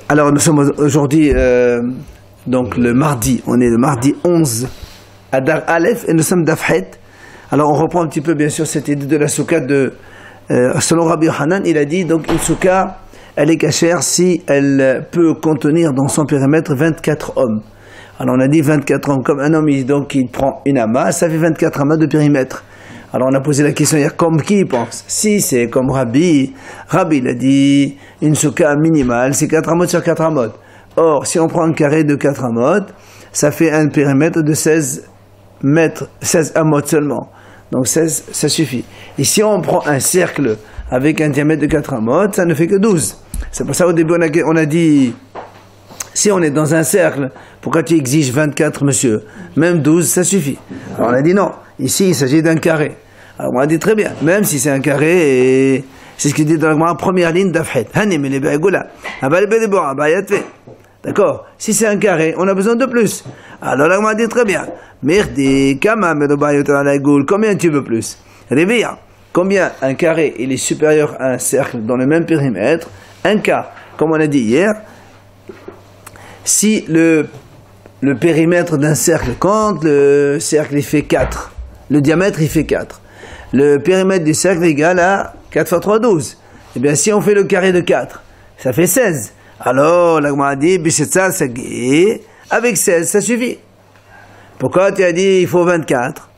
Alors nous sommes aujourd'hui donc le mardi, on est le mardi 11 Adar Aleph et nous sommes d'Afhet. Alors on reprend un petit peu bien sûr cette idée de la soukha de selon Rabbi Yohanan, il a dit donc une soukha elle est cachère si elle peut contenir dans son périmètre 24 hommes. Alors on a dit 24 hommes, comme un homme donc il prend une amas, ça fait 24 amas de périmètre. Alors on a posé la question hier, comme qui pense? Si c'est comme Rabbi il a dit une soukha minimale, c'est 4 amot sur 4 amot. Or, si on prend un carré de 4 amot, ça fait un périmètre de 16 mètres, 16 amot seulement. Donc 16, ça suffit. Et si on prend un cercle avec un diamètre de 4 amot, ça ne fait que 12. C'est pour ça au début on a dit, si on est dans un cercle, pourquoi tu exiges 24 monsieur? Même 12, ça suffit. Alors on a dit non, ici il s'agit d'un carré. Alors on a dit très bien, même si c'est un carré, et c'est ce qu'il dit dans la première ligne d'Afhet. D'accord? Si c'est un carré, on a besoin de plus. Alors là on a dit très bien. Combien tu veux plus? Réveilla. Combien un carré il est supérieur à un cercle dans le même périmètre? Un cas, comme on a dit hier, si le périmètre d'un cercle, quand le cercle il fait 4, le diamètre il fait 4, le périmètre du cercle est égal à 4 fois 3, 12. Eh bien, si on fait le carré de 4, ça fait 16. Alors, la Gemara dit, avec 16, ça suffit. Pourquoi tu as dit il faut 24?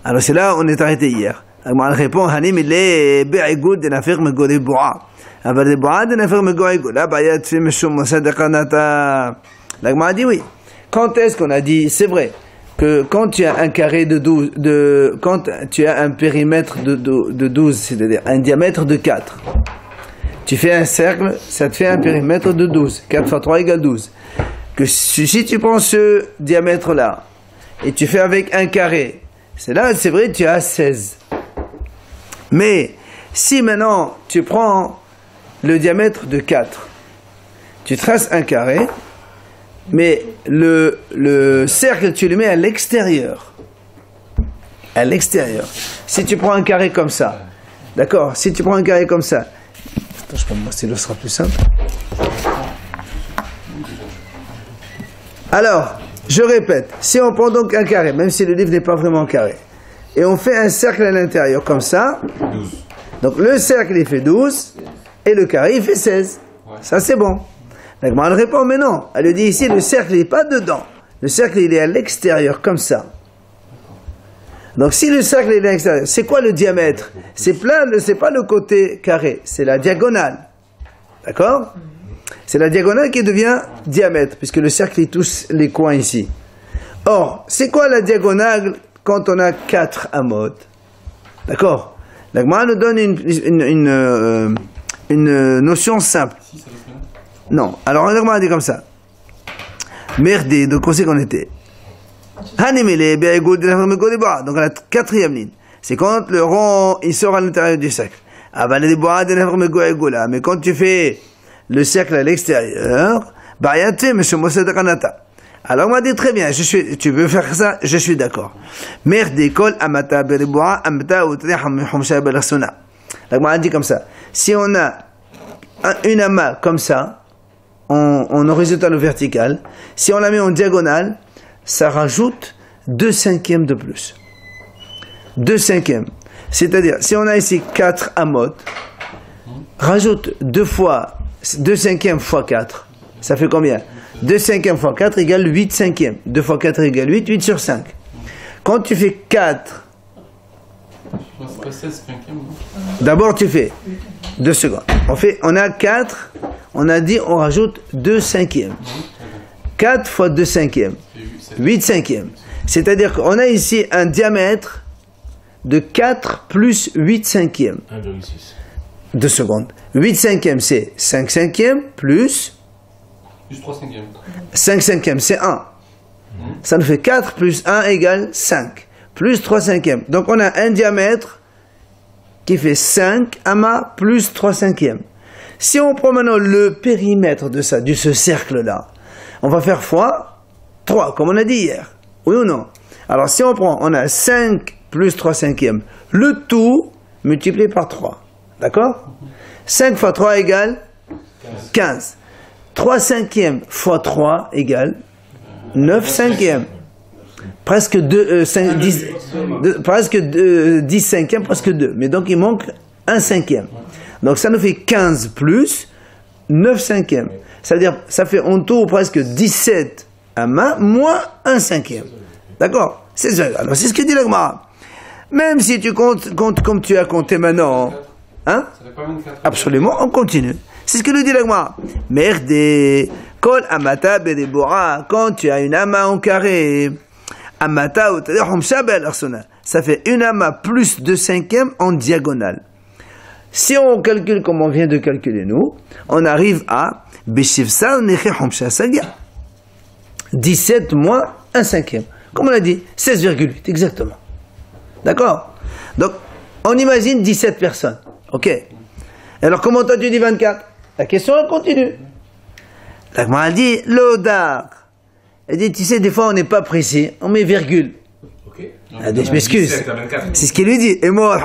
Alors, c'est là où on est arrêté hier. La Gemara répond, Hanim, il est be'igud de nafir megori bo'a. Aber de bo'a de nafir megori igud. Là, bayat fi meshum mosad kanata. La Gemara dit oui. Quand est-ce qu'on a dit, c'est vrai, que quand tu as un carré de 12, quand tu as un périmètre de 12, c'est-à-dire un diamètre de 4, tu fais un cercle, ça te fait un périmètre de 12. 4 fois 3 égale 12. Que si tu prends ce diamètre-là, et tu fais avec un carré, c'est là, c'est vrai, tu as 16. Mais, si maintenant, tu prends le diamètre de 4, tu traces un carré, mais le cercle, tu le mets à l'extérieur. À l'extérieur. Si tu prends un carré comme ça, d'accord? Si tu prends un carré comme ça, attends, je prends mon stylo, ce sera plus simple. Alors, je répète, si on prend donc un carré, même si le livre n'est pas vraiment carré, et on fait un cercle à l'intérieur comme ça, 12. Donc le cercle il fait 12, et le carré il fait 16. Ouais. Ça c'est bon. La Gemara répond, mais non. Elle lui dit ici, le cercle il n'est pas dedans. Le cercle il est à l'extérieur, comme ça. Donc si le cercle est à l'extérieur, c'est quoi le diamètre? C'est pas le côté carré, c'est la diagonale. D'accord? C'est la diagonale qui devient diamètre, puisque le cercle il touche les coins ici. Or, c'est quoi la diagonale quand on a 4 amot? D'accord? La Gemara nous donne une notion simple. Non, alors on a dit comme ça. Merdé, donc on sait qu'on était. Donc la quatrième ligne, c'est quand le rond il sort à l'intérieur du cercle. Mais quand tu fais le cercle à l'extérieur, alors on m'a dit très bien, tu veux faire ça, je suis d'accord. Merdé, kol amata beriboa amta utriha mihumsha belarsona. La Gemara dit comme ça. Si on a une amas comme ça, en horizontal ou vertical, si on la met en diagonale, ça rajoute 2/5 de plus. 2/5. C'est-à-dire, si on a ici 4 amot, rajoute 2/5 fois 4. Ça fait combien? 2/5 fois 4 égale 8/5. 2 fois 4 égale 8, 8 sur 5. Quand tu fais 4, d'abord tu fais 2 secondes. On a 4, on a dit on rajoute 2/5. 4 fois 2/5. 8/5. C'est-à-dire qu'on a ici un diamètre de 4 plus 8/5. 1,6. 2 secondes. 8/5 c'est 5/5 plus 3/5. 5/5 c'est 1. Ça nous fait 4 plus 1 égale 5. Plus 3/5. Donc on a un diamètre qui fait 5 amas plus 3/5. Si on prend maintenant le périmètre de ça, de ce cercle-là, on va faire fois 3, comme on a dit hier. Oui ou non? Alors si on prend, on a 5 plus 3/5. Le tout multiplié par 3. D'accord? 5 fois 3 égale 15. 3 cinquièmes fois 3 égale 9 cinquièmes. Presque 10 cinquièmes, presque 2. Mais donc il manque 1 cinquième. Donc ça nous fait 15 plus 9 cinquièmes. Ça veut dire, ça fait en tout presque 17 amas moins 1 cinquième. D'accord? C'est ça. Alors c'est ce que dit la Gemara. Même si tu comptes comme tu as compté maintenant. Hein? Ça fait pas 24. Absolument, on continue. C'est ce que nous dit la Gemara. Merde, kol amata bedebora, quand tu as une ama en carré, amata ou ça fait une ama plus 2 cinquièmes en diagonale. Si on calcule comme on vient de calculer nous, on arrive à 17 moins 1 cinquième. Comme on a dit, 16,8 exactement. D'accord? Donc, on imagine 17 personnes. Ok. Alors, comment toi tu dis 24? La question, elle continue. La Gemara dit, l'odar. Elle dit, tu sais, des fois, on n'est pas précis. On met virgule. Ok. Elle dit, je m'excuse. C'est ce qu'il lui dit. Et moi,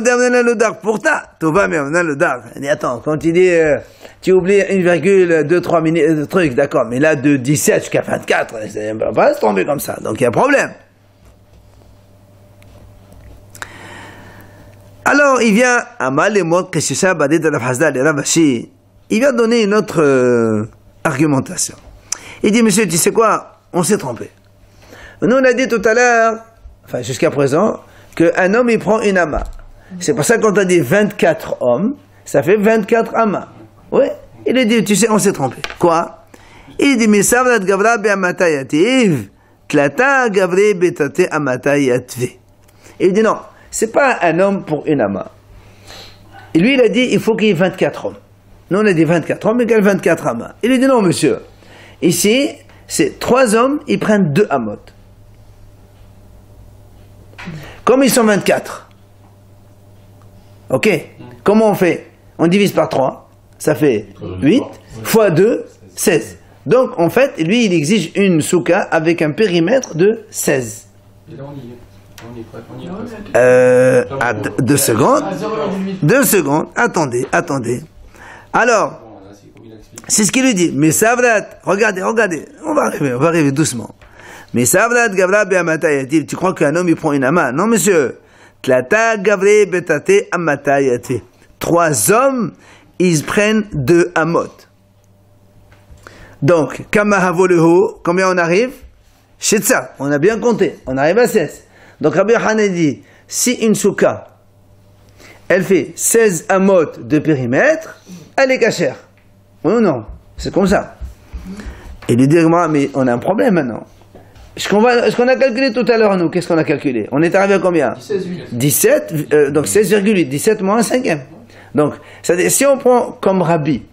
d'amener l'odar pour ta. Tu vas, mais on a l'odar. Elle dit, attends, quand tu dis, tu oublies 1,23 minutes, truc, d'accord. Mais là, de 17 jusqu'à 24, ça ne va pas se tomber comme ça. Donc, il y a un problème. Alors, il vient, il vient donner une autre argumentation. Il dit, monsieur, tu sais quoi? On s'est trompé. Nous, on a dit tout à l'heure, enfin, jusqu'à présent, qu'un homme, il prend une ama. C'est pour ça qu'on a dit 24 hommes, ça fait 24 amas. Oui. Il a dit, tu sais, on s'est trompé. Quoi? Il dit, mais savlat gavra be'amata yativ, klata gavre betate amata yatve. Il dit, non. C'est pas un homme pour une ama. Et lui, il a dit, il faut qu'il y ait 24 hommes. Nous, on a dit 24 hommes égale 24 amas. Il a dit, non, monsieur. Ici, c'est 3 hommes, ils prennent 2 amot. Comme ils sont 24. Ok. Comment on fait? On divise par 3. Ça fait 8. Fois 2, 16. Donc, en fait, lui, il exige une souka avec un périmètre de 16. Et là, on y est. On est prêt, on y est presque. 2 secondes. 2 secondes. Attendez. Alors, c'est ce qu'il lui dit. Mais savrat, regardez. On va arriver doucement. Mais savrat gavra be'amata yativ. Tu crois qu'un homme, il prend une ama? Non, monsieur. Tlata gavre betate amata yativ. 3 hommes, ils prennent 2 amot. Donc, kamahavoleho, combien on arrive? Shetsa. On a bien compté. On arrive à 16. Donc Rabbi Yochanan dit, si une souka, elle fait 16 amot de périmètre, elle est cachère. Oui ou non? C'est comme ça. Et lui dit, mais on a un problème maintenant. Ce qu'on a calculé tout à l'heure, nous, qu'est-ce qu'on a calculé? On est arrivé à combien? 17, donc 16,8, 17 moins 1 cinquième. Donc, si on prend comme Rabbi,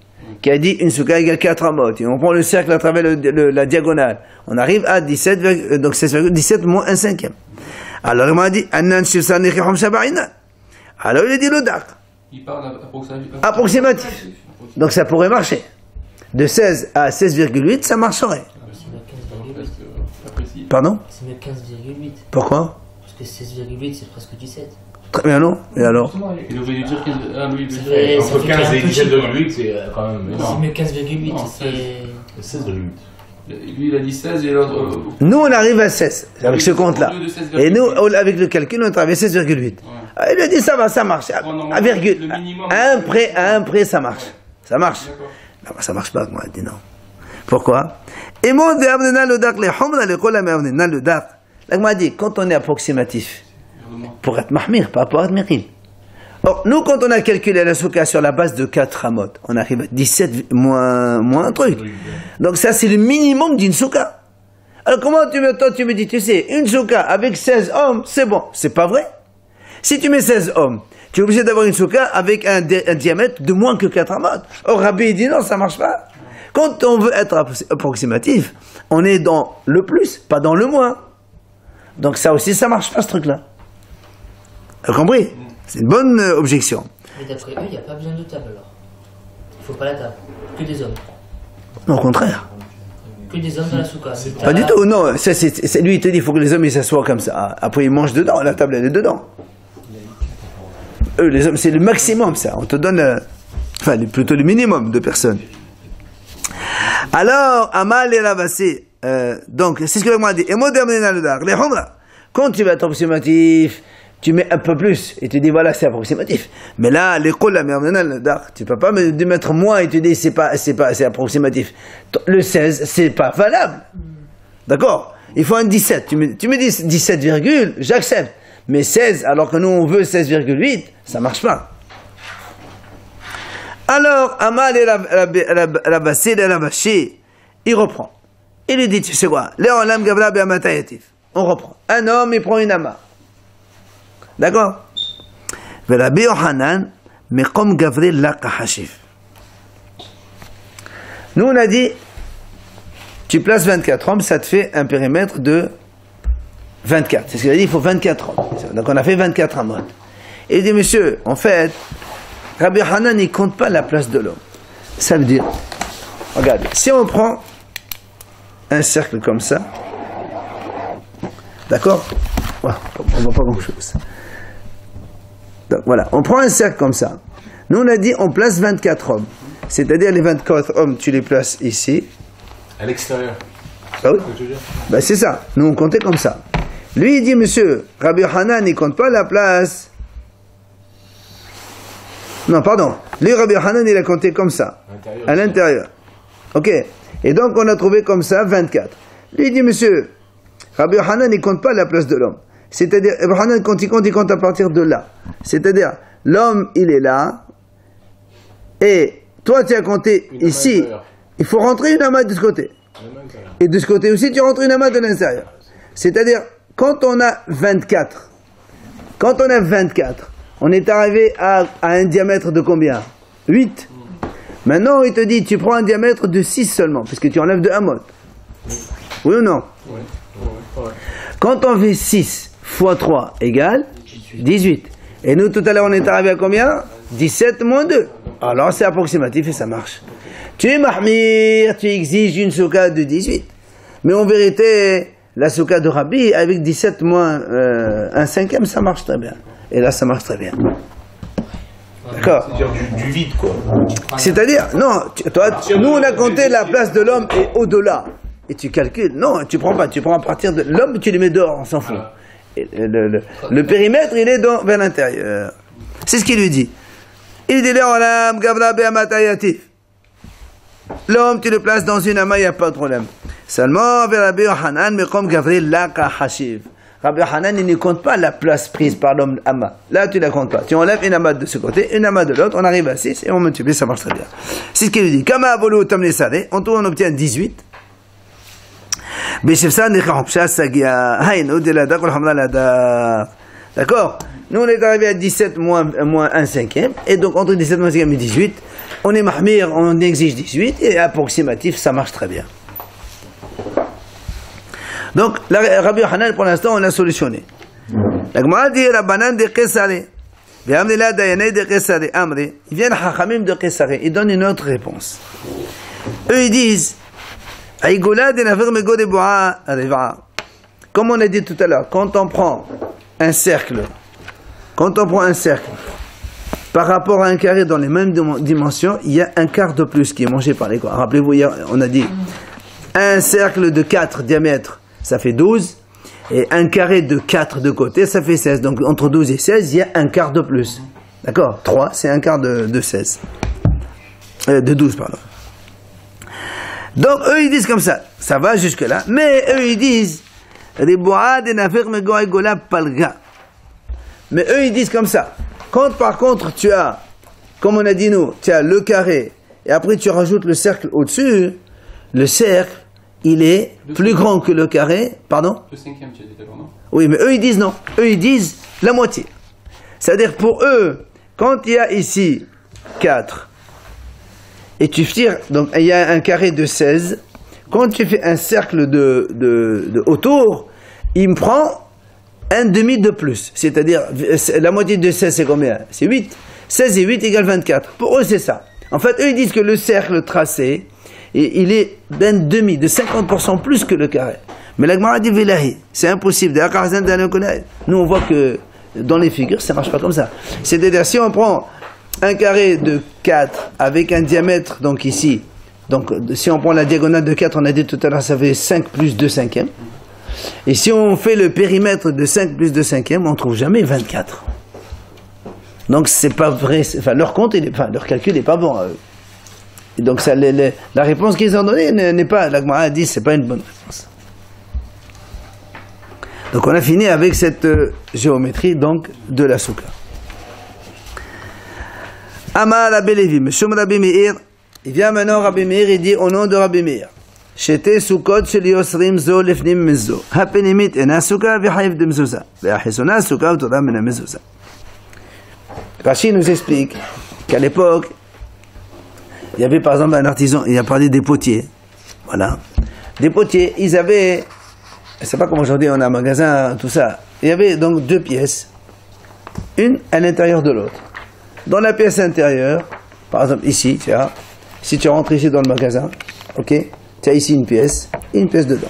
qui a dit une souka égale 4 amot, et on prend le cercle à travers la diagonale, on arrive à 17, donc 16,17 moins 1 cinquième. Alors il m'a dit, alors il a dit l'odar. Il parle Approximatif. Donc ça pourrait marcher. De 16 à 16,8, ça marcherait. Pardon? C'est mieux 15,8. Pourquoi? Parce que 16,8 c'est presque 17. Très bien, non? Et alors? Il aurait dû dire 15. Ah oui, Entre 15 et 17,8, c'est quand même. C'est mieux 15,8. Non, C'est 16,8. Lui, il a dit 16 et l'autre. Nous, on arrive à 16, avec ce compte-là. Au lieu de 16,8. Et nous, avec le calcul, on travaille 16,8. Ah, il a dit, ça va, ça marche. À virgule. À un près, ça marche. Ça marche. Non, ça marche pas, moi, il dit non. Pourquoi? Et moi, la m'a dit, quand on est approximatif, pour être mahmir, pas pour être méril. Or, nous, quand on a calculé la souka sur la base de 4 amot, on arrive à 17 moins un truc. Donc ça, c'est le minimum d'une souka. Alors comment tu me dis, tu sais, une souka avec 16 hommes, c'est bon. C'est pas vrai. Si tu mets 16 hommes, tu es obligé d'avoir une souka avec un diamètre de moins que 4 amot. Or, Rabbi dit non, ça marche pas. Quand on veut être approximatif, on est dans le plus, pas dans le moins. Donc ça aussi, ça marche pas, ce truc-là. Vous avez compris? C'est une bonne objection. Mais d'après eux, il n'y a pas besoin de table alors. Il ne faut pas la table. Que des hommes. Non, au contraire. Que des hommes dans la souka. Pas du tout, non. Lui, il te dit qu'il faut que les hommes ils s'assoient comme ça. Après, ils mangent dedans. La table, elle est dedans. Eux, les hommes, c'est le maximum, ça. On te donne, plutôt le minimum de personnes. Alors, Amal et Ravasi, donc, c'est ce que moi dit. Et moi, les Humra, quand tu vas être approximatif, tu mets un peu plus et tu dis voilà, c'est approximatif. Mais là, les Qul, tu peux pas me mettre moins et tu dis c'est approximatif. Le 16, c'est pas valable. D'accord? Il faut un 17. Tu me dis 17, j'accepte. Mais 16, alors que nous on veut 16,8, ça marche pas. Alors, Amal et Ravasi et Ravashi, il reprend. Il lui dit, tu sais quoi? On reprend. Un homme, il prend une ama. D'accord? Rabbi Yochanan, mais comme Gavril laqa hashif. Nous, on a dit, tu places 24 hommes, ça te fait un périmètre de 24. C'est ce qu'il a dit, il faut 24 hommes. Donc, on a fait 24 amotes. Et il dit, monsieur, en fait, Rabbi Yochanan, il compte pas la place de l'homme. Ça veut dire, regardez, si on prend un cercle comme ça, d'accord? On ne voit pas grand-chose. Donc voilà, on prend un cercle comme ça. Nous on a dit on place 24 hommes. C'est-à-dire les 24 hommes, tu les places ici. À l'extérieur. Ah oui? Ben, c'est ça. Nous on comptait comme ça. Lui il dit, monsieur, Rabbi Yochanan il compte pas la place. Non, pardon. Lui Rabbi Yochanan il a compté comme ça. À l'intérieur. Ok. Et donc on a trouvé comme ça 24. Lui il dit, monsieur, Rabbi Yochanan il compte pas la place de l'homme. C'est-à-dire, Rabbi Yochanan quand il compte à partir de là. C'est-à-dire, l'homme il est là, et toi tu as compté ici, il faut rentrer une amas de ce côté. Et de ce côté aussi tu rentres une amas de l'intérieur. C'est-à-dire, quand on a 24, on est arrivé à un diamètre de combien? 8. Maintenant, il te dit, tu prends un diamètre de 6 seulement, parce que tu enlèves de amot. Oui ou non? Quand on fait 6 fois 3 égale 18. Et nous, tout à l'heure, on est arrivé à combien? 17 moins 2. Alors, c'est approximatif et ça marche. Tu es mahmir, tu exiges une souka de 18. Mais en vérité, la souka de Rabbi, avec 17 moins un cinquième, ça marche très bien. Et là, ça marche très bien. D'accord. C'est-à-dire du vide, quoi. C'est-à-dire, non, nous on a compté la place de l'homme et au-delà. Et tu calcules. Non, tu prends pas, tu prends à partir de l'homme, tu les mets dehors, on s'en fout. Et le périmètre, il est vers l'intérieur. C'est ce qu'il lui dit. Il dit, l'homme, tu le places dans une ama, il n'y a pas de problème. Seulement, vers Rabbi Yochanan, mais comme Gavril laqa hashiv. Rabbi Yochanan, il ne compte pas la place prise par l'homme ama. Là, tu ne la comptes pas. Tu enlèves une ama de ce côté, une ama de l'autre, on arrive à 6 et on multiplie, ça marche très bien. C'est ce qu'il lui dit. Kama avolu tamne sare, en tout, on obtient 18. D'accord? Nous, on est arrivé à 17 moins 1 cinquième, et donc entre 17 moins 1 cinquième et 18, on est mahmir, on exige 18, et approximatif, ça marche très bien. Donc, Rabbi Yochanan, pour l'instant, on a solutionné. La Gemara dit, Rabbanan de Qesare, Ve'amnila Dayanei de Qesare, Amri, ils viennent Chachamim de Qesare, ils donnent une autre réponse. Eux, ils disent, comme on a dit tout à l'heure, quand on prend un cercle, par rapport à un carré dans les mêmes dimensions, il y a un quart de plus qui est mangé par les coins. Rappelez-vous, hier, on a dit un cercle de 4 diamètres, ça fait 12, et un carré de 4 de côté, ça fait 16. Donc entre 12 et 16, il y a un quart de plus. D'accord? 3, c'est un quart de 16. De 12, pardon. Donc eux ils disent comme ça va jusque là, mais eux ils disent mais eux ils disent comme ça. Quand par contre tu as, comme on a dit nous, tu as le carré et après tu rajoutes le cercle au-dessus, le cercle il est plus grand que le carré, pardon? Le cinquième tu as dit d'abord, non? Oui, mais eux ils disent non, eux ils disent la moitié. C'est-à-dire pour eux, quand il y a ici 4 et tu tires, donc il y a un carré de 16, quand tu fais un cercle de autour, il me prend un demi de plus. C'est-à-dire, la moitié de 16 c'est combien? C'est 8. 16 et 8 égale 24. Pour eux c'est ça. En fait, eux ils disent que le cercle tracé, il est d'un demi, de 50% plus que le carré. Mais la Gemara dit Velahi, c'est impossible. Nous on voit que dans les figures ça marche pas comme ça. C'est-à-dire si on prend un carré de 4 avec un diamètre, donc ici, Donc, si on prend la diagonale de 4, on a dit tout à l'heure, ça fait 5 plus 2 cinquièmes. Et si on fait le périmètre de 5 plus 2 cinquièmes, on ne trouve jamais 24. Donc, c'est pas vrai. Enfin, leur compte, leur calcul n'est pas bon à eux. Et donc, ça, la réponse qu'ils ont donnée n'est pas, la Gemara a dit, c'est pas une bonne réponse. Donc, on a fini avec cette géométrie, donc, de la soukha. Amar Rabbi Levi, Meshum Rabbi Meir. Il vient maintenant Rabbi Meir, il dit au nom de Rabbi Meir. Shete sukot shel yosrim zo lefnim mezzo. Hapenimit ena suka v'chayiv de mezouza. V'achesona suka u'toda mena mezouza. Rashi nous explique qu'à l'époque, il y avait par exemple un artisan, il a parlé des potiers. Voilà. Des potiers, ils avaient, c'est pas comme aujourd'hui on a un magasin, tout ça. Il y avait donc 2 pièces, une à l'intérieur de l'autre. Dans la pièce intérieure, par exemple ici, tu vois, si tu rentres ici dans le magasin, ok, tu as ici une pièce dedans.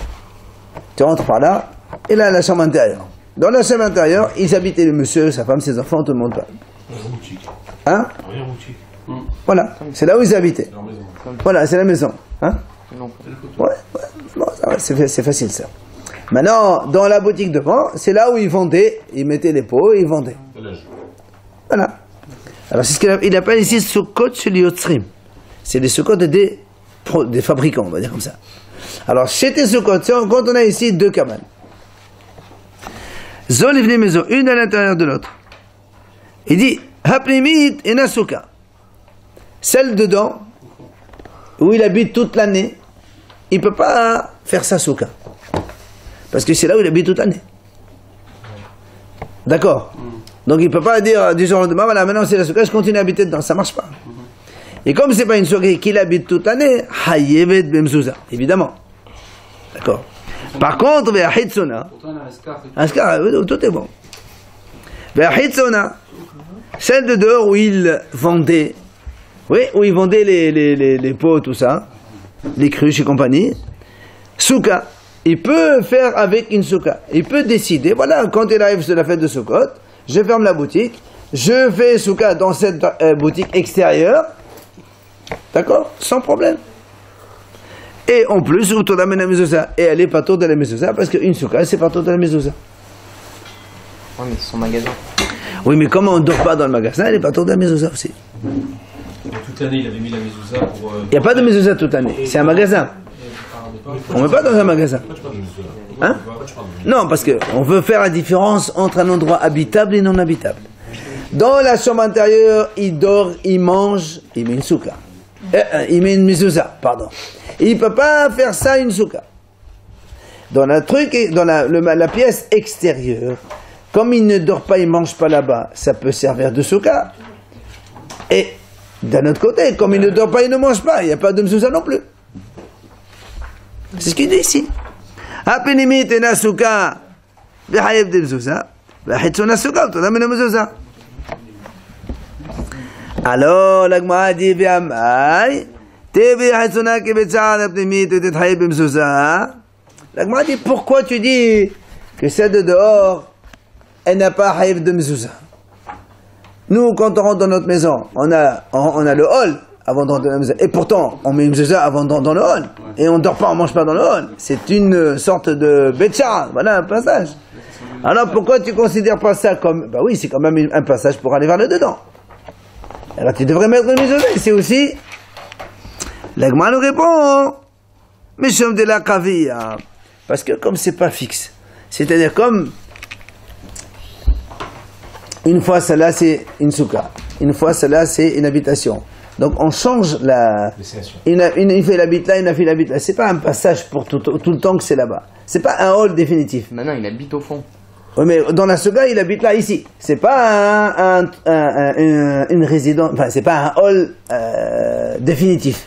Tu rentres par là, et là la chambre intérieure. Dans la chambre intérieure, ils habitaient le monsieur, sa femme, ses enfants, tout le monde parle. Hein? Voilà, c'est là où ils habitaient. Voilà, c'est la maison. Hein? Ouais, bon, c'est facile ça. Maintenant, dans la boutique devant, c'est là où ils vendaient, ils mettaient les pots et ils vendaient. Voilà. Alors c'est ce qu'il appelle ici Sukkot shel Yotzrim. C'est les Sukkot des fabricants, on va dire comme ça. Alors chez tes Sukkot, quand on a ici 2 cabanes. Zol ivne maison, une à l'intérieur de l'autre. Il dit Hapnimit ena Sukkah. Celle dedans, où il habite toute l'année, il ne peut pas faire sa Sukkah. Parce que c'est là où il habite toute l'année. D'accord? Donc il ne peut pas dire du jour au lendemain, voilà, maintenant c'est la Sukkah, je continue à habiter dedans, ça ne marche pas. Et comme ce n'est pas une Sukkah qu'il habite toute l'année, Hayevet b'mezouza, évidemment. D'accord. Par contre, Ve'ahitzona, Askar, tout est bon. Ve'ahitzona, celle de dehors où il vendait, oui, où il vendait les pots, tout ça, les cruches et compagnie, Sukkah, il peut faire avec une Sukkah. Il peut décider, voilà, quand il arrive sur la fête de Sukkot, je ferme la boutique, je fais Sukkah dans cette boutique extérieure, d'accord, sans problème. Et en plus, et elle est pas tôt de la mezouza, parce qu'une Sukkah, c'est pas tôt de la mezouza. Oui, mais c'est son magasin. Oui, mais comme on ne dort pas dans le magasin, elle est pas tôt de la mezouza aussi. Toute l'année, il avait mis la mezouza pour... Il n'y a pas de mezouza toute l'année, c'est un magasin. On ne met pas dans un magasin. Hein? Non, parce qu'on veut faire la différence entre un endroit habitable et non habitable. Dans la chambre intérieure, il dort, il mange, il met une soukha. Il met une mezouza, pardon. Et il ne peut pas faire ça une soukha. Dans la pièce extérieure, comme il ne dort pas, il ne mange pas là-bas, ça peut servir de soukha. Et d'un autre côté, comme il ne dort pas, il ne mange pas, il n'y a pas de mezouza non plus. C'est ce qu'il dit ici. Hapenimit ena sukkah v'chayev de mezouza v'achitzona sukkah u'toda mena mezouza. Alors la Gemara dit v'amai tevi achitzona kebetzar hapenimit v'tetchayev b'mezouza. La Gemara dit pourquoi tu dis que celle de dehors elle n'a pas chayev de mezouza. Nous quand on rentre dans notre maison on a le hall avant d'entrer dans la mezouza. Et pourtant, on met une mezouza avant dans le hall. Et on ne dort pas, on ne mange pas dans le hall. C'est une sorte de betcha, voilà un passage. Alors pourquoi tu ne considères pas ça comme... Bah oui, c'est quand même un passage pour aller vers le dedans. Alors tu devrais mettre une mezouza. C'est aussi... L'Agma nous répond, mais je de la kavia. Parce que comme c'est pas fixe, c'est-à-dire comme... Une fois celle-là c'est une soukha. Une fois celle-là c'est une habitation. Donc on change la... Il fait l'habite là, il a fait l'habite là. C'est pas un passage pour tout le temps que c'est là-bas. C'est pas un hall définitif. Maintenant, il habite au fond. Oui, mais dans la soukha, il habite là, ici. C'est pas une résidence... Enfin, c'est pas un hall définitif.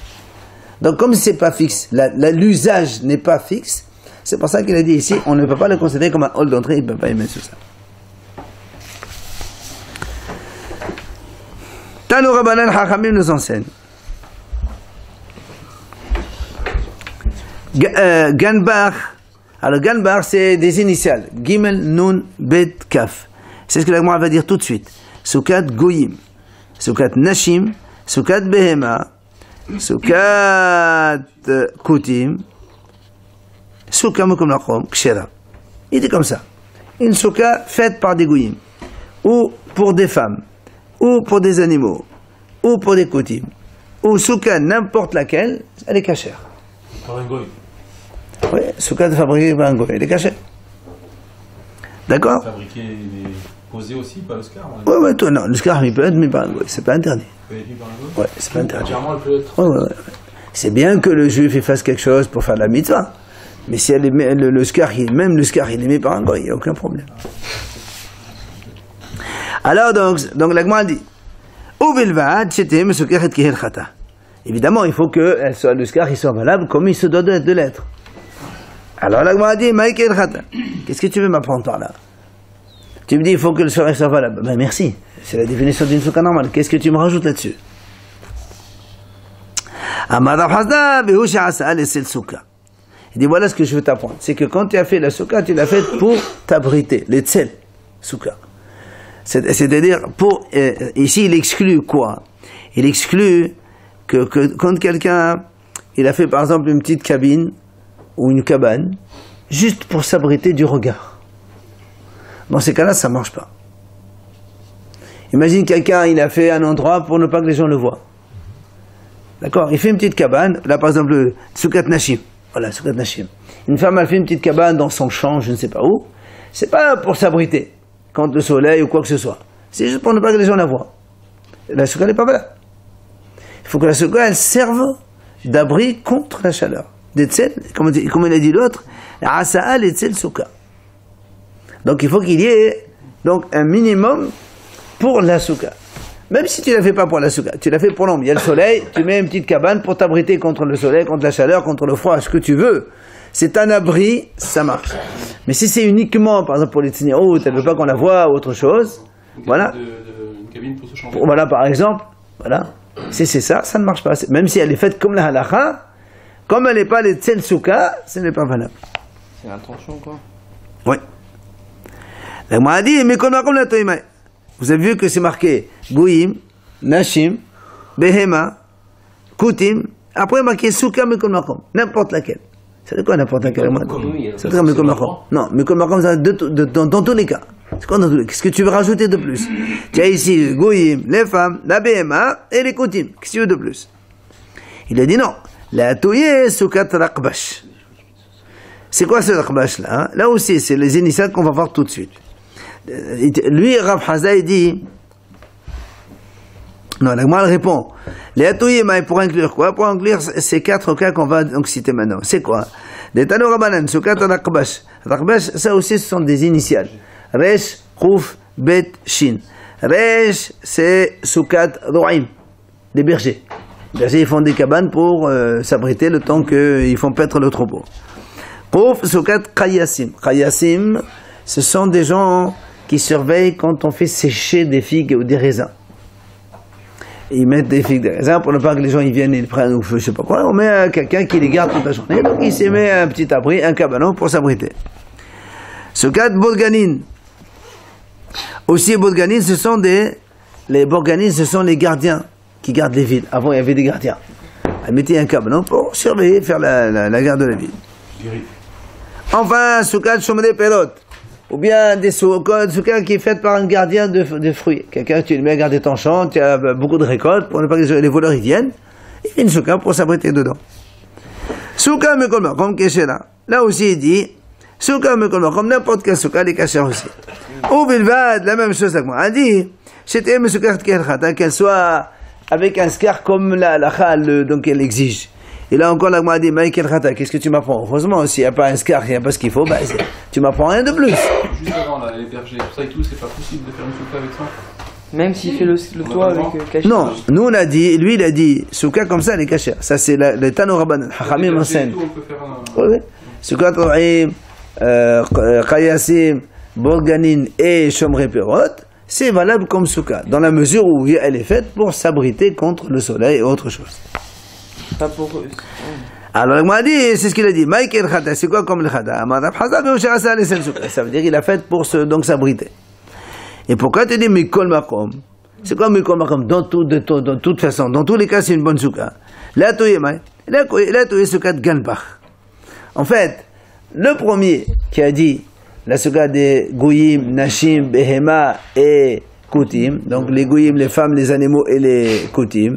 Donc comme c'est pas fixe, l'usage n'est pas fixe, c'est pour ça qu'il a dit ici, on ne peut pas le considérer comme un hall d'entrée, il ne peut pas y mettre sur ça. Tano Rabbanan Chachamim nous enseigne. Ganbach. Alors Ganbach c'est des initiales. Gimel, Nun, Bet, Kaf. C'est ce que la Gemara va dire tout de suite. Sukat Goyim. Sukat Nashim. Sukat Behema. Soukat Koutim, Souka Mekom Lakom, Kshera. Il dit comme ça. Une souka faite par des gouyim, ou pour des femmes, ou pour des animaux, ou pour des koutim, ou souka n'importe laquelle, elle est cachère. Par un goy. Oui, souka fabriquée par un goy, elle est cachère. D'accord? Fabriqué et posé aussi par le scar. Oui, oui, toi, non, le scar, il peut être mis par un goy, c'est pas interdit. Il peut être mis par un goy. Oui, c'est pas interdit. Entièrement, elle peut être. Ouais, ouais, ouais. C'est bien que le juif il fasse quelque chose pour faire la mitzvah. Mais si elle est, le scar, même le scar, il est mis par un goy, il n'y a aucun problème. Alors, donc la Gemara dit, évidemment, il faut que le scar il soit valable comme il se doit de l'être. Alors la Gemara dit, qu'est-ce que tu veux m'apprendre par là? Tu me dis, il faut que le scar soit valable. Ben merci, c'est la définition d'une souka normale. Qu'est-ce que tu me rajoutes là-dessus? Il dit voilà ce que je veux t'apprendre. C'est que quand tu as fait la souka, tu l'as faite pour t'abriter, les tsel, souka. C'est-à-dire, ici il exclut quoi? Il exclut que quand quelqu'un, il a fait par exemple une petite cabine ou une cabane, juste pour s'abriter du regard. Dans ces cas-là, ça ne marche pas. Imagine quelqu'un, il a fait un endroit pour ne pas que les gens le voient. D'accord? Il fait une petite cabane, là par exemple, Soukat Nashim. Voilà, Soukat Nashim. Une femme, elle fait une petite cabane dans son champ, je ne sais pas où. C'est pas pour s'abriter contre le soleil ou quoi que ce soit. C'est juste pour ne pas que les gens la voient. La Souka n'est pas valable. Il faut que la Souka, elle serve d'abri contre la chaleur. Des tsel, comme il a dit l'autre, Asa'a les tsel Souka. Donc il faut qu'il y ait donc, un minimum pour la Souka. Même si tu ne la fais pas pour la souka, tu la fais pour l'ombre. Il y a le soleil, tu mets une petite cabane pour t'abriter contre le soleil, contre la chaleur, contre le froid, ce que tu veux. C'est un abri, ça marche. Mais si c'est uniquement, par exemple, pour les tsnéout, elle ne veut pas qu'on la voie ou autre chose, voilà. Une cabine pour se changer. Voilà, par exemple, voilà. Si c'est ça, ça ne marche pas. Même si elle est faite comme la halakha, comme elle n'est pas les tsel souka, ce n'est pas valable. C'est l'intention, quoi. Oui. La Gemara dit, mais comme la toïmaï. Vous avez vu que c'est marqué Gouyim, Nashim, Behema, Koutim, après marqué Souka Mekol Makom, n'importe laquelle. C'est quoi n'importe laquelle? C'est quoi Mekol Makom? Non, Mekol Makom, dans tous les cas. C'est quoi dans tous les cas? Qu'est-ce que tu veux rajouter de plus? Tu as ici Gouyim, les femmes, la Behema et les Koutim. Qu'est-ce que tu veux de plus? Il a dit non. La Touye Soukat Rakbash. C'est quoi ce Rakbash là? Là aussi, c'est les initiales qu'on va voir tout de suite. Lui, Rav Hazda, il dit non, la Gemara répond les atouyim pour inclure quoi? Pour inclure ces 4 cas qu'on va donc citer maintenant. C'est quoi? Les Tano Rabanan, Soukat Rakbash. Rakbash, ça aussi, ce sont des initiales. Resh, Khouf, Bet, Shin. Resh, c'est Soukat Ro'im, des bergers. Les bergers, ils font des cabanes pour s'abriter le temps qu'ils font paître le troupeau. Khouf, Soukat Kayassim. Kayassim, ce sont des gens qui surveillent quand on fait sécher des figues ou des raisins. Ils mettent des figues, des raisins pour ne pas que les gens ils viennent, ils prennent ou je sais pas quoi. On met quelqu'un qui les garde toute la journée. Donc il s'y met un petit abri, un cabanon pour s'abriter. Soukat Bodganin. Aussi Bodganin, ce sont les Bodganin, ce sont les gardiens qui gardent les villes. Avant il y avait des gardiens. Ils mettaient un cabanon pour surveiller, faire la garde de la ville. Enfin, Soukat Shomre Perot. Ou bien des soukas qui est fait par un gardien de fruits. Quelqu'un, tu le mets à garder ton champ, tu as beaucoup de récoltes, pour ne pas que les voleurs y viennent. Il fait une souka pour s'abriter dedans. Souka mekolma, comme Keshela. Là aussi, il dit, souka mekolma, comme n'importe quel souka, les cachers aussi. Ou bilvad, la même chose avec moi. Il dit, c'était une souka qu'elle soit avec un scar comme la chal, donc elle exige. Et là encore, la Gemara dit, Maïkel Khata, qu'est-ce que tu m'apprends? Heureusement, s'il n'y a pas un scar, il n'y a pas ce qu'il faut, bah, tu m'apprends rien de plus. Juste avant, là, les bergers, tout ça et tout, c'est pas possible de faire une souka avec ça? Même s'il fait le toit avec cachet. Non, nous on a dit, lui il a dit, souka comme ça, les cachers. Ça c'est les Tano Rabbanan, Hachamim enseigne. Oui. Souka To'im, Kayassim, Borganin et Shomre Perot, c'est valable comme souka, dans la mesure où elle est faite pour s'abriter contre le soleil et autre chose. Pas pour eux. Alors, il m'a dit, c'est ce qu'il a dit. Maïkel Khata, c'est quoi comme le Khata? Ça veut dire qu'il a fait pour donc s'abriter. Et pourquoi tu dis Mikol Makom? C'est quoi Mikol Makom? Dans toute façon, dans tous les cas, c'est une bonne souka. La Souka de Ganbach. En fait, le premier qui a dit la Souka des Goyim, Nashim, Behema et Koutim, donc les Goyim, les femmes, les animaux et les Koutim,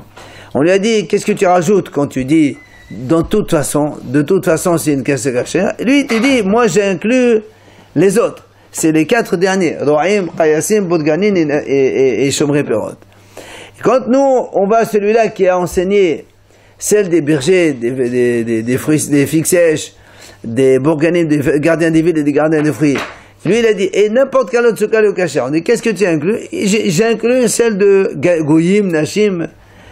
on lui a dit, qu'est-ce que tu rajoutes quand tu dis, de toute façon, c'est une casse cachère. Lui, il te dit, moi j'ai inclus les autres. C'est les 4 derniers, Ro'im, Qayasim, Boudganin et Shomrei Perot. Quand nous, on va à celui-là qui a enseigné celle des bergers, des fruits, des figues sèches, des bourganim, des gardiens des villes et des gardiens des fruits, lui il a dit, et n'importe quel autre souka le kasher. On dit, qu'est-ce que tu as inclus? J'ai inclus celle de Goyim, Nashim.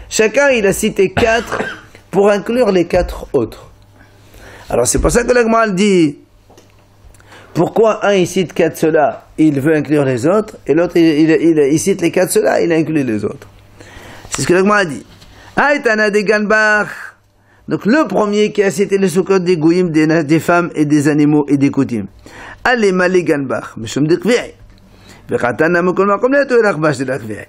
Chacun, il a cité 4 pour inclure les 4 autres. Alors c'est pour ça que l'Agmal dit, pourquoi un il cite 4 ceux-là, il veut inclure les autres, et l'autre il cite les 4 ceux-là, il inclut les autres. C'est ce que l'Agmal a dit. Aïtana de Ganbach. Donc le premier qui a cité le soukot des gouyim, des femmes et des animaux et des koutim. Allez malé Ganbach. Mishum dikvi'i. Vekhatana mukol makom leto elakbash de lakvi'i.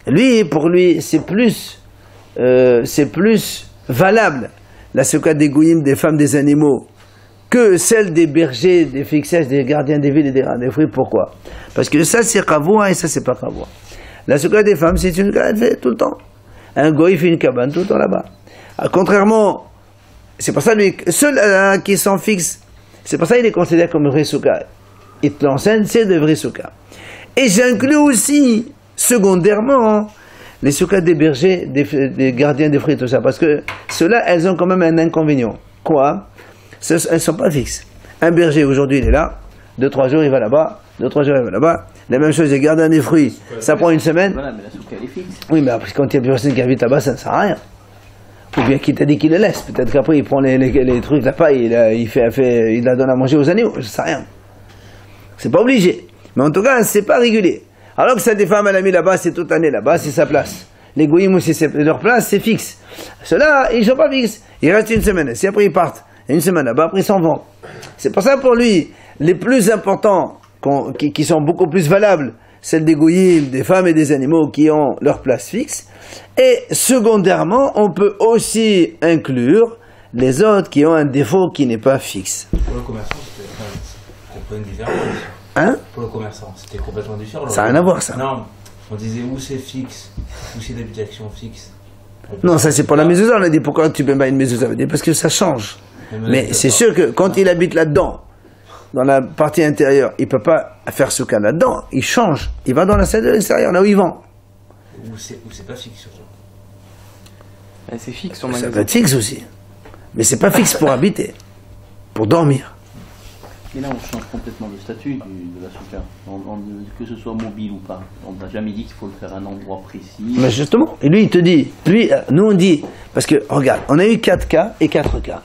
Lui, pour lui, c'est plus valable la soukot des gouyim, des femmes, des animaux, que celle des bergers, des fixages, des gardiens des villes et des fruits. Pourquoi? Parce que ça c'est kavoua et ça c'est pas kavoua. La soukot des femmes, c'est une cabane, elle fait tout le temps. Un goy fait une cabane tout le temps là-bas. Contrairement, c'est pour ça lui, ceux qui sont fixes, c'est pour ça il est considéré comme vrai soukha. Il te l'enseigne, c'est de vrai soukha. Et j'inclus aussi, secondairement, les soukhas des bergers, des gardiens des fruits, tout ça, parce que ceux-là, elles ont quand même un inconvénient. Quoi? Elles sont pas fixes. Un berger, aujourd'hui, il est là, 2-3 jours, il va là-bas, 2-3 jours, il va là-bas. La même chose, les gardiens des fruits, ça prend une semaine. Voilà, mais la soukha, elle est fixe. Oui, mais après, quand il y a plus personne qui habite là-bas, ça ne sert à rien. Ou bien qui t'a dit qu'il le laisse. Peut-être qu'après, il prend les trucs, la paille, il la donne à manger aux animaux. Ça ne sert à rien. C'est pas obligé. Mais en tout cas, c'est pas régulier. Alors que ça, des femmes, elle a mis là-bas, c'est toute l'année là-bas, c'est sa place. Les goyim aussi, c'est leur place, c'est fixe. Ceux-là, ils sont pas fixes. Ils restent une semaine. Si après, ils partent, une semaine là-bas, après, ils s'en vont. C'est pour ça, pour lui, les plus importants, qui sont beaucoup plus valables, celles des goyim, des femmes et des animaux qui ont leur place fixe. Et secondairement, on peut aussi inclure les autres qui ont un défaut qui n'est pas fixe. Pour le commerçant, c'était complètement différent. Hein? Pour le commerçant, c'était complètement différent. Ça n'a rien à voir, ça. Non, on disait où c'est fixe, où c'est d'habitation fixe. Non, ça c'est pour la mezouza. On a dit pourquoi tu peux pas une mezouza? Parce que ça change. Mais c'est sûr que quand il habite là-dedans, dans la partie intérieure, il ne peut pas faire soukha là-dedans, il change. Il va dans la salle de l'extérieur, là où il vend. Où c'est pas fixe surtout. C'est fixe son Ça magasin. peut être fixe aussi. Mais c'est pas fixe pour habiter, pour dormir. Mais là, on change complètement le statut de la soukha. Que ce soit mobile ou pas. On n'a jamais dit qu'il faut le faire à un endroit précis. Mais justement, et lui il te dit, nous on dit, parce que regarde, on a eu 4 cas et 4 cas.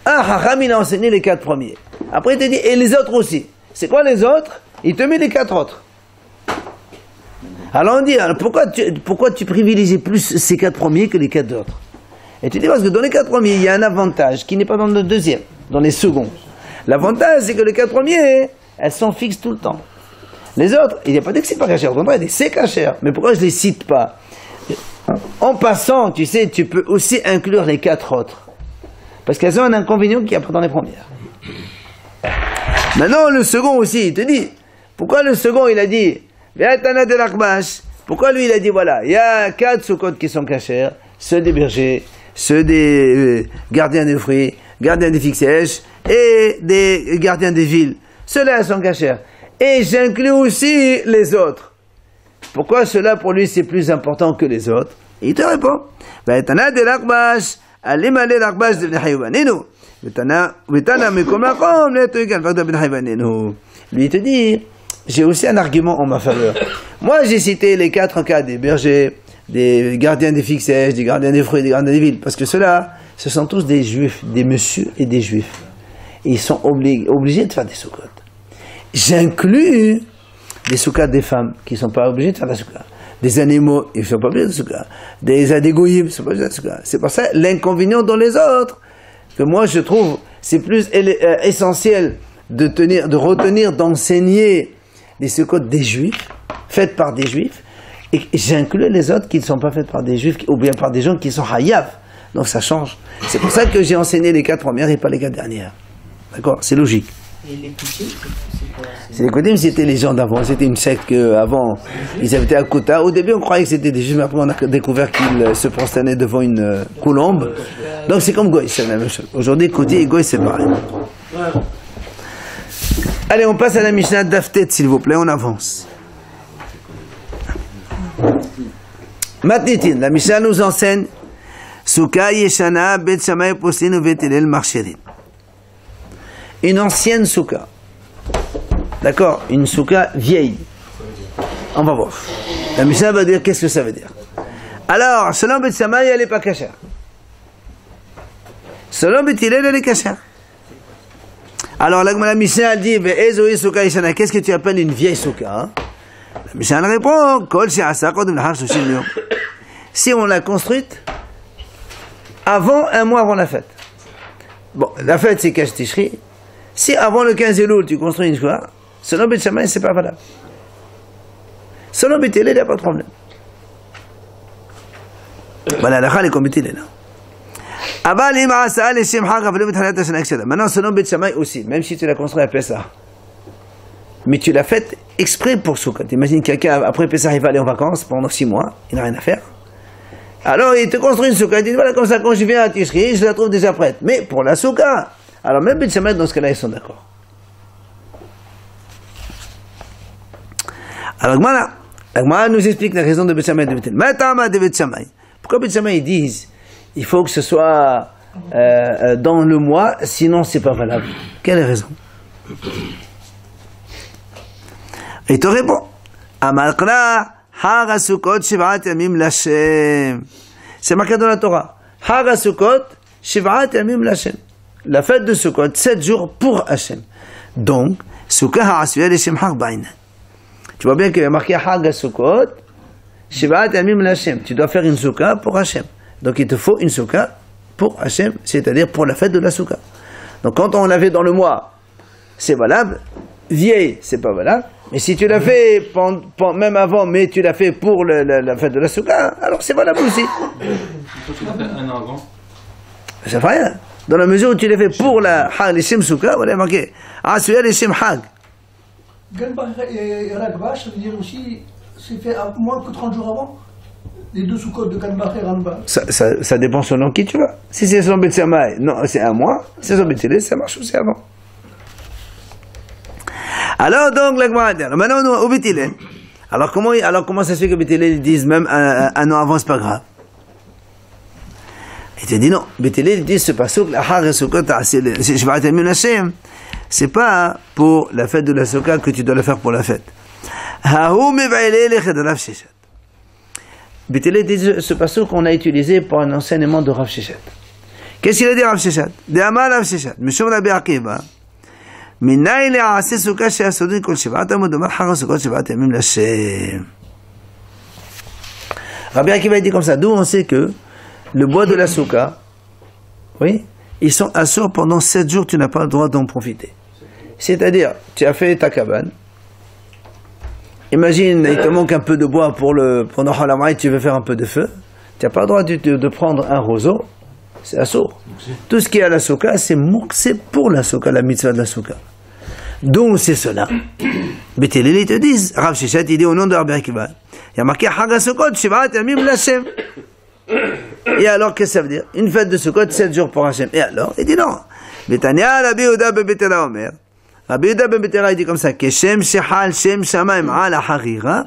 Haram il a enseigné les 4 premiers. Après il te dit, et les autres aussi. C'est quoi les autres? Il te met les 4 autres. Alors on dit, pourquoi tu privilégies plus ces 4 premiers que les 4 autres? Et tu dis, parce que dans les 4 premiers, il y a un avantage qui n'est pas dans le deuxième, dans les seconds. L'avantage, c'est que les 4 premiers, elles sont fixes tout le temps. Les autres, il n'y a pas dit que c'est pas caché, au contraire, il dit c'est caché. Mais pourquoi je ne les cite pas? En passant, tu sais, tu peux aussi inclure les 4 autres. Parce qu'elles ont un inconvénient qu'il n'y a pas dans les premières. Maintenant, le second aussi, il te dit, pourquoi le second, il a dit, pourquoi lui, il a dit, voilà, il y a 4 soukot qui sont cachés, ceux des bergers, ceux des gardiens des fruits, gardiens des figues sèches, et des gardiens des villes. Ceux-là sont cachés. Et j'inclus aussi les autres. Pourquoi cela pour lui c'est plus important que les autres? Il te répond. Lui il te dit, j'ai aussi un argument en ma faveur. Moi j'ai cité les 4 cas des bergers, des gardiens des figues sèches, des gardiens des fruits, des gardiens des villes, parce que ceux-là, ce sont tous des juifs, des messieurs et des juifs. Et ils sont obligés de faire des soukot. J'inclus des soukats des femmes qui ne sont pas obligées de faire des soukats. Des animaux, ils ne sont pas obligés de soukats. Des goyim, ils ne sont pas obligés de soukats. C'est pour ça l'inconvénient dans les autres, que moi je trouve, c'est plus essentiel de retenir, d'enseigner les soukot des juifs, faites par des juifs, et j'inclus les autres qui ne sont pas faites par des juifs, ou bien par des gens qui sont hayav. Donc ça change. C'est pour ça que j'ai enseigné les 4 premières et pas les 4 dernières. D'accord? C'est logique. Et les coutumes, c'est quoi? C'est les coutumes, c'était les gens d'avant. C'était une secte qu'avant, ils habitaient à Kota. Au début, on croyait que c'était des juifs, mais après, on a découvert qu'ils se prosternaient devant une colombe. Donc c'est comme Goï, c'est la même chose. Aujourd'hui, Koti et Goï, c'est pareil. Allez, on passe à la Mishnah d'Aftet, s'il vous plaît, on avance. Matnitin, la Mishnah nous enseigne Souka Yeshana Bet Shamay Poslin Uvet Hillel Marcherin. Une ancienne souka. D'accord? Une souka vieille. On va voir. La Mishnah va dire qu'est-ce que ça veut dire. Alors, selon Bet Shammai, elle n'est pas cachère. Selon Bet Hillel, elle est cachère. Alors, la Mishnah dit Ve'ezoi souka yeshana. Qu'est-ce que tu appelles une vieille souka? La Mishnah répond Kol she'asa kodem l'har shoshim yom. Si on l'a construite avant, un mois avant la fête. Bon, la fête c'est Kash Tishri. Si avant le 15 Elul tu construis une souka, selon Bet Shammai c'est pas valable. Selon Bet Hillel il n'y a pas de problème. Voilà, la chale est comme Bet Hillel. Maintenant selon Bet Shammai aussi, même si tu l'as construit à Pessah, mais tu l'as faite exprès pour souka. T'imagines quelqu'un après Pessah il va aller en vacances pendant 6 mois, il n'a rien à faire. Alors il te construit une souka, il dit voilà comme ça quand je viens à Tishri, je la trouve déjà prête. Mais pour la souka, alors même Bet Shammai dans ce cas-là ils sont d'accord. Alors la Gemara nous explique la raison de Bet Shammai et de Bet Hillel. Matama de Bet Shammai. Pourquoi Bet Shammai ils disent il faut que ce soit dans le mois, sinon c'est pas valable. Quelle est la raison? Il te répond Amalkra Harasukot Shivat Yamim Lashem. C'est marqué dans la Torah. Harasukot Shivat Yamim Lashem. La fête de Sukkot, 7 jours pour Hachem. Donc, Sukkah Ha'asuya Leshem Hag Ba'ina. Tu vois bien qu'il y a marqué Harasukot Shivat Yamim Lashem. Tu dois faire une Sukkah pour Hachem. Donc il te faut une Sukkah pour Hachem, c'est-à-dire pour la fête de la Sukkah. Donc quand on l'avait dans le mois, c'est valable. Vieille, c'est pas valable. Mais si tu l'as fait même avant, mais tu l'as fait pour la fête de la Sukkah, alors c'est valable aussi. Quand tu l'as fait un an avant. Ça fait rien. Dans la mesure où tu l'as fait pour la Hag, les Shem Sukkah, voilà marqué. Ah, celui-là, les Shem Hag. Ganbach et Ragba, ça veut dire aussi, c'est fait moins que 30 jours avant? Les deux sous-codes de Ganbach et Ragba. Ça dépend selon qui tu vas. Si c'est selon Bet Shammai, non, c'est un mois. Si c'est selon Bet Hillel, ça marche aussi avant. Alors donc, la Gemara dit, maintenant, nous, au Bet Hillel. Alors comment ça se fait que Bet Hillel disent même un an avant, c'est pas grave? Il te dit non. Bet Hillel dit ce pasuk, la Har Sukkot, c'est pas pour la fête de la Sukkah que tu dois le faire pour la fête. Bet Hillel dit ce pasuk qu'on a utilisé pour un enseignement de Rav Sheshet. Qu'est-ce qu'il a dit Rav Sheshet? De Amar Rav Sheshet, Mishum Rabbi Akiva. Minay le'aseh sukkah she'asodin kol shivat amud omar Har Sukkot shivat yamim l'Hashem. Rabbi Akiva dit comme ça. D'où on sait que le bois de la souka, oui, ils sont assourds pendant 7 jours, tu n'as pas le droit d'en profiter. C'est-à-dire, tu as fait ta cabane, imagine, il te manque un peu de bois pendant Halamai, tu veux faire un peu de feu, tu n'as pas le droit de prendre un roseau, c'est assourd. Tout ce qui est à la souka, c'est pour la souka, la mitzvah de la souka. Donc c'est cela. Bet Hillel, ils te disent, Rav Sheshet, il dit au nom de Rabbi Akiva, il y a marqué Hag HaSukkot, Shivat Yamim l'Hashem. Et alors, qu'est-ce que ça veut dire? Une fête de Sukkot, 7 jours pour Hachem. Et alors? Il dit non. Betania, Rabbi Yehuda ben Betera Omer. Rabbi Yehuda ben Betera, il dit comme ça, Keshem shechal shem shamayim ala harira,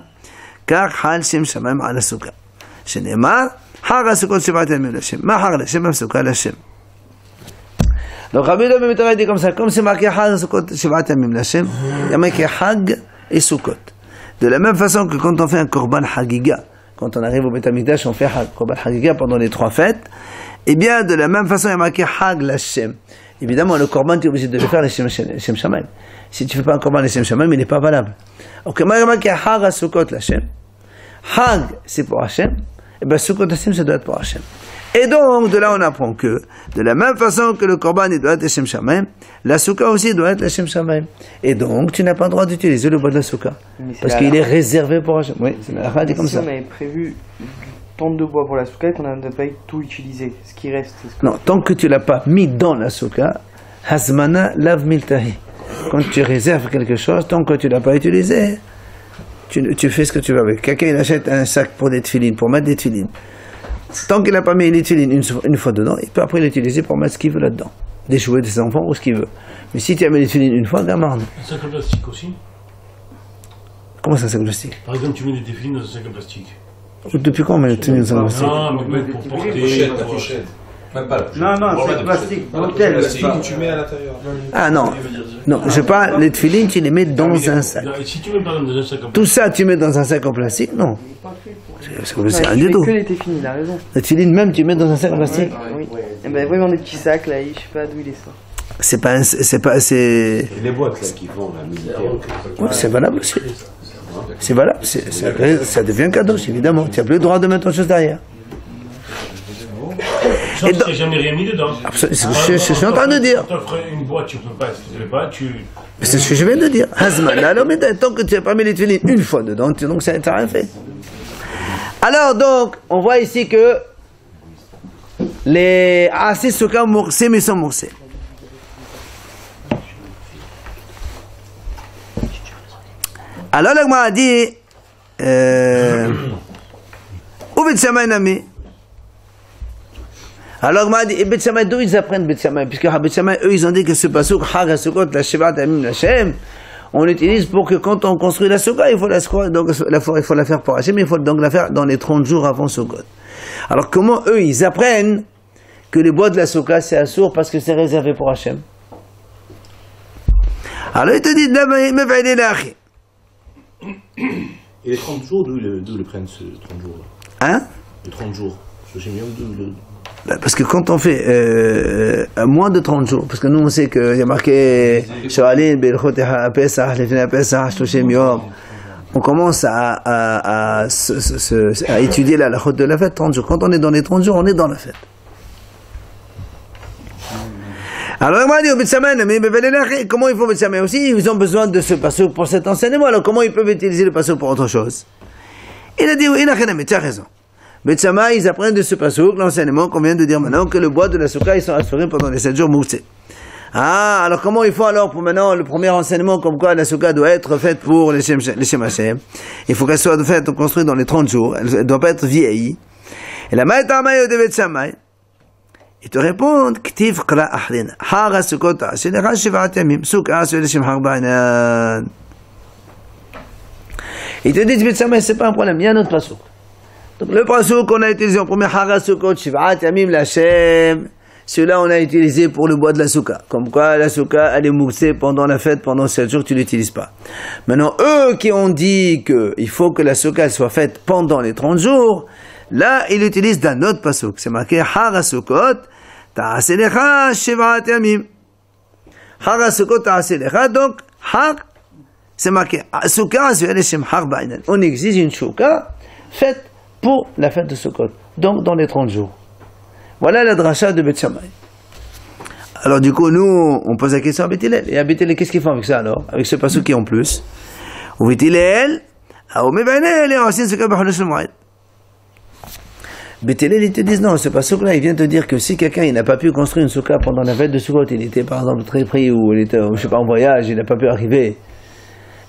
kach hal shem shamayim ala sukkah. Shenemar, Hag HaSukkot shivat yamim l'Hashem. Ma Hag l'Hashem, HaSukkah l'Hashem. Donc, Rabbi Yehuda ben Betera, il dit comme ça, comme c'est marqué Hag HaSukkot shivat yamim l'Hashem, il y a marqué Hag et Sukkot. De la même façon que quand on fait un korban hagiga, quand on arrive au Beth Amikdash, on fait Korban Hagiga pendant les 3 fêtes. Et bien, de la même façon, il y a marqué Hag l'Hashem. Évidemment, le Korban, tu es obligé de le faire les Shem Shamayim. Si tu ne fais pas un Korban les Shem Shamayim, il n'est pas valable. Donc, il y a marqué Hag HaSukkot l'Hashem. Hag, c'est pour Hachem. Et bien, Sukkot Hachem, ça doit être pour Hachem. Et donc, de là, on apprend que, de la même façon que le Korban, il doit être les Shem Shamayim, la Sukkah aussi doit être les Shem Shamayim. Et donc, tu n'as pas le droit d'utiliser le bois de la Sukkah. Parce qu'il est réservé pour Hachem. Oui, c'est la dit comme ça. Si on avait prévu tonnes de bois pour la souka et qu'on n'a pas tout utilisé. Ce qui reste. Non, tant que tu l'as pas mis dans la souka, hasmana lav miltahi. Quand tu réserves quelque chose, tant que tu l'as pas utilisé, tu fais ce que tu veux avec. Quelqu'un il achète un sac pour des tefilines, pour mettre des tefilines. Tant qu'il n'a pas mis les tefilines une fois dedans, il peut après l'utiliser pour mettre ce qu'il veut là-dedans. Des jouets des enfants ou ce qu'il veut. Mais si tu as mis les tefilines une fois, gamarde. Un sac en plastique aussi. Comment ça, un sac plastique? Par exemple, tu mets des tefilines dans un sac en plastique. Depuis quand on met les tefilines dans un sac plastique? Non, mais pour porter. La pochette. Même pas la pochette. Non, c'est plastique. Hôtel. Plastique que tu mets à l'intérieur. Ah non, non, je parle, les tefilines, tu les mets dans un sac. Si tu mets par exemple dans un sac en plastique. Tout ça, tu mets dans un sac en plastique? Non. C'est rien du tout. Que les tefilines, il a raison. Les tefilines même, tu mets dans un sac en plastique? Oui. Et ben, oui, on des petits sacs là, je sais pas d'où il est ça. C'est pas, c'est. Les boîtes là qui font la militaire. Oui, c'est valable aussi. C'est valable, ça devient cadeau, évidemment. Tu n'as plus le droit de mettre autre chose derrière. Sauf que tu n'as jamais rien mis dedans. C'est ce que je suis en train de dire. On t'offre une boîte, tu ne peux pas, si tu ne veux pas, tu. C'est ce que je viens de dire. Hazman, alors, mais tant que tu n'as pas mis les tefilines une fois dedans, donc ça n'a rien fait. Alors, donc, on voit ici que les Asi Souka Moursé, mais sont Moursé. Alors, là, on a dit, où Bet Shammai Nami? Alors, on a dit, Bet Shammai, d'où ils apprennent Bet Shammai? Puisque Bet Shammai, eux, ils ont dit que ce pasouk, Hag HaSukkot, la Shevat Amim Lashem, on l'utilise pour que quand on construit la Souka, il faut la faire pour Hachem, il faut donc la faire dans les 30 jours avant Sukkot. Alors, comment eux, ils apprennent que les bois de la Souka, c'est assourd parce que c'est réservé pour Hachem? Alors, ils te disent, Et les 30 jours, d'où ils prennent ce 30 jours là? Hein? Les 30 jours. J'ai mis Parce que quand on fait moins de 30 jours, parce que nous on sait qu'il y a marqué on commence à étudier la chôte de la fête 30 jours. Quand on est dans les 30 jours, on est dans la fête. Alors, comment il faut Bet Shammai aussi? Ils ont besoin de ce passouk pour cet enseignement. Alors, comment ils peuvent utiliser le passouk pour autre chose? Il a dit, oui, tu as raison. Bet Shammai, ils apprennent de ce passouk l'enseignement qu'on vient de dire maintenant, que le bois de la souka, ils sont assurés pendant les 7 jours moussés. Ah, alors comment il faut alors pour maintenant le premier enseignement comme quoi la souka doit être faite pour les Shem Hashem? Il faut qu'elle soit faite, construite dans les 30 jours. Elle ne doit pas être vieillie. Et la Maïta Maïo de Bet Shammai, ils te répondent, K'tiv Qra Ahlina, Hara Sukota, Shelecha Shivat Yamim, Souka Sheleshim Harbainan. Ils te disent, Bet Shammai, c'est pas un problème, il y a un autre passouk. Donc le passouk qu'on a utilisé en premier, Hara Sukot, Shivat Yamim, Lachem, celui-là on a utilisé pour le bois de la souka. Comme quoi la souka, elle est moussée pendant la fête, pendant 7 jours, tu l'utilises pas. Maintenant, eux qui ont dit qu'il faut que la souka soit faite pendant les 30 jours, là, ils utilisent d'un autre passouk. C'est marqué, Hara Sukot, Ta'aselecha Shivat Yamim. Hara Sukot Ta'aselecha, donc, Har, c'est marqué, Souka, Sheleshim Harbainan. On exige une souka faite pour la fête de Sukkot, donc dans les 30 jours. Voilà la dracha de Bet Shammai. Alors du coup, nous, on pose la question à Bet Hillel. Et à Bet Hillel, qu'est-ce qu'ils font avec ça alors? Avec ce passouk qui est en plus. Ou Bet Hillel, Bet Hillel, ils te disent non, ce passouk-là, il vient te dire que si quelqu'un n'a pas pu construire une souka pendant la fête de Sukkot, il était par exemple très pris ou il était, je sais pas, en voyage, il n'a pas pu arriver,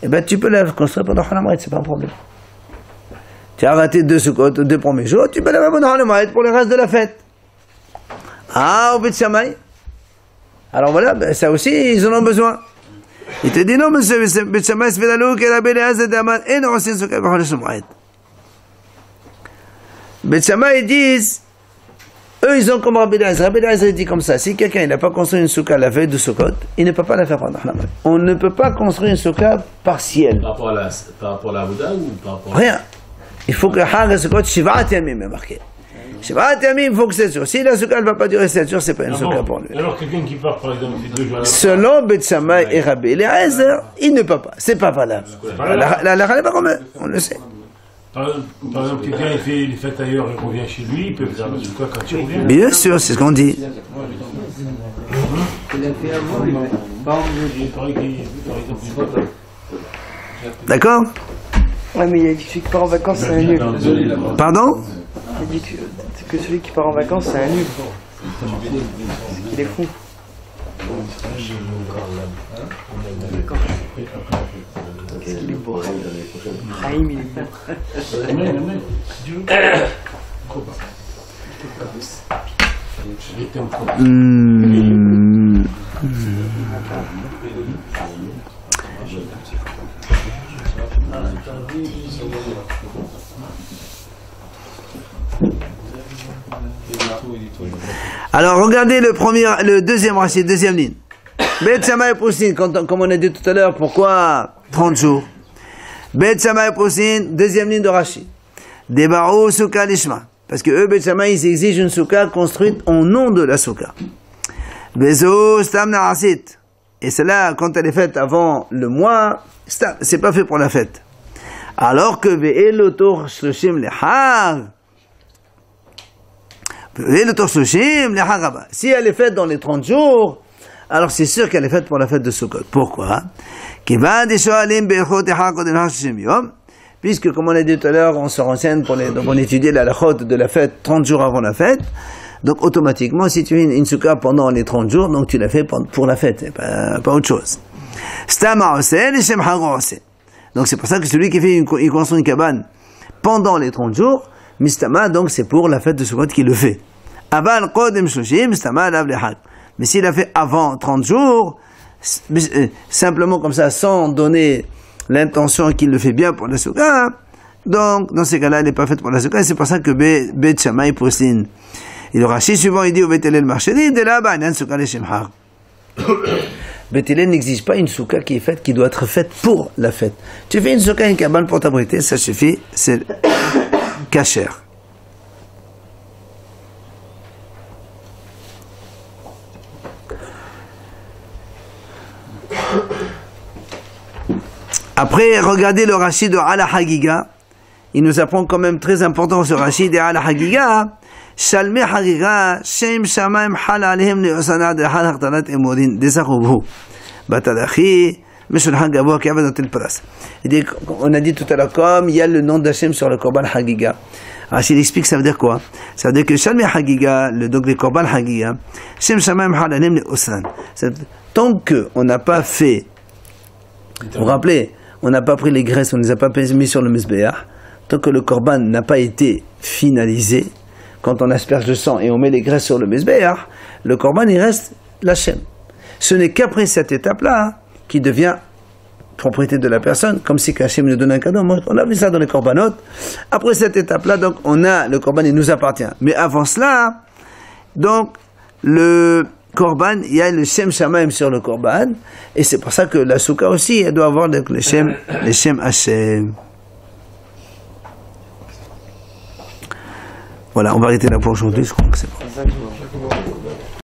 eh ben tu peux la construire pendant Hanamrit, c'est pas un problème. Tu as raté 2 Sukkot, 2 premiers jours, tu peux la mettre dans le maït pour le reste de la fête. Ah, au Bet Shammai. Alors voilà, ben ça aussi, ils en ont besoin. Il te dit non, monsieur, Bet Shammai, c'est Vedalou, qu'elle a belle azad d'aman, et non, c'est Sukkot, pour le maït. Bet Shammai, ils disent, eux, ils ont comme Rabbi Eliezer. Rabbi Eliezer dit comme ça, si quelqu'un n'a pas construit une souka la veille de Sukkot, il ne peut pas la faire pendant la maït. On ne peut pas construire une souka partielle. Par rapport à la Houda ou par rapport à... Rien. Il faut que Hag Sukkot Shivat Yamim est marqué. Shivat Yamim, il faut que 7 jours. Si la souka ne va pas durer 7 jours, c'est pas une souka pour lui. Alors quelqu'un qui part par exemple 2 jours. Selon Bet Shammai et Rabbi Eliezer, il ne peut pas. C'est pas valable. La Khaleba, on le sait. Par exemple, quelqu'un il fait les fêtes ailleurs et revient chez lui, il peut faire la souka quand il revient. Bien sûr, c'est ce qu'on dit. D'accord? Ouais, mais il y a dit que tu pars en vacances, c'est mieux. Pardon? Il dit que celui qui part en vacances, c'est un nul. Il est fou. Qu'est-ce qu'il est beau. Raïm, il est beau. Alors regardez le deuxième rachid, deuxième ligne. Bet Shammai Poussin, comme on a dit tout à l'heure, pourquoi 30 jours? Bet Shammai Poussin, deuxième ligne de rachid. Debarou Souka Lishma. Parce que eux, Bet Shammai, ils exigent une souka construite au nom de la souka. Bezo Stam Narasit. Et celle-là, quand elle est faite avant le mois, c'est pas fait pour la fête. Alors que Ve'elotor Shloshim Lehar. Si elle est faite dans les 30 jours, alors c'est sûr qu'elle est faite pour la fête de Sukkot. Pourquoi? Puisque, comme on a dit tout à l'heure, on se renseigne donc on étudie la halachot de la fête 30 jours avant la fête. Donc automatiquement, si tu fais une Sukkah pendant les 30 jours, donc tu l'as fait pour la fête, pas autre chose. Donc c'est pour ça que celui qui il construit une cabane pendant les 30 jours, Mistama, donc c'est pour la fête de Sukkot qu'il le fait. Aval Kodem Shloshim, Mistama Lav Lehak. Mais s'il a fait avant 30 jours, simplement comme ça, sans donner l'intention qu'il le fait bien pour la Sukkah, donc dans ces cas-là, il n'est pas fait pour la Sukkah, et c'est pour ça que Bet Shammai Poussin. Et le rachid suivant, il dit au Bet Hillel Marchedi, de là-bas, il y a une Sukkah les Shemhar. Bet Hillel n'exige pas une Sukkah qui doit être faite pour la fête. Tu fais une Sukkah, une cabane pour t'abriter, ça suffit, c'est kasher. Après, regardez le rachid de Ala Hagiga. Il nous apprend quand même très important ce rachid de Ala Hagiga. Shalme Hagiga, Shem Shamaim Hal Alehim Leosana de Hal Hachtalat Emorin, Desachubhu. Batadachi, Meshul Hagabo, qui avait noté le pras. On a dit tout à l'heure, comme il y a le nom d'Hachem sur le Korban Hagiga. Rachid explique, ça veut dire quoi? Ça veut dire que Shalme Hagiga, donc le Korban Hagiga, Shem Shamaim Hal Alehim Leosana. Tant qu'on n'a pas fait, vous vous rappelez, on n'a pas pris les graisses, on ne les a pas mis sur le Mizbeach, tant que le Korban n'a pas été finalisé, quand on asperge le sang et on met les graisses sur le Mizbeach, le Korban il reste l'Hachem. Ce n'est qu'après cette étape-là qui devient propriété de la personne, comme si Hachem nous donne un cadeau. On a vu ça dans les Korbanot. Après cette étape-là, donc on a le Korban, il nous appartient. Mais avant cela, donc le Korban, il y a le Shem Shamaim sur le Korban, et c'est pour ça que la Souka aussi, elle doit avoir le Shem Hashem. Voilà, on va arrêter là pour aujourd'hui, je crois que c'est bon.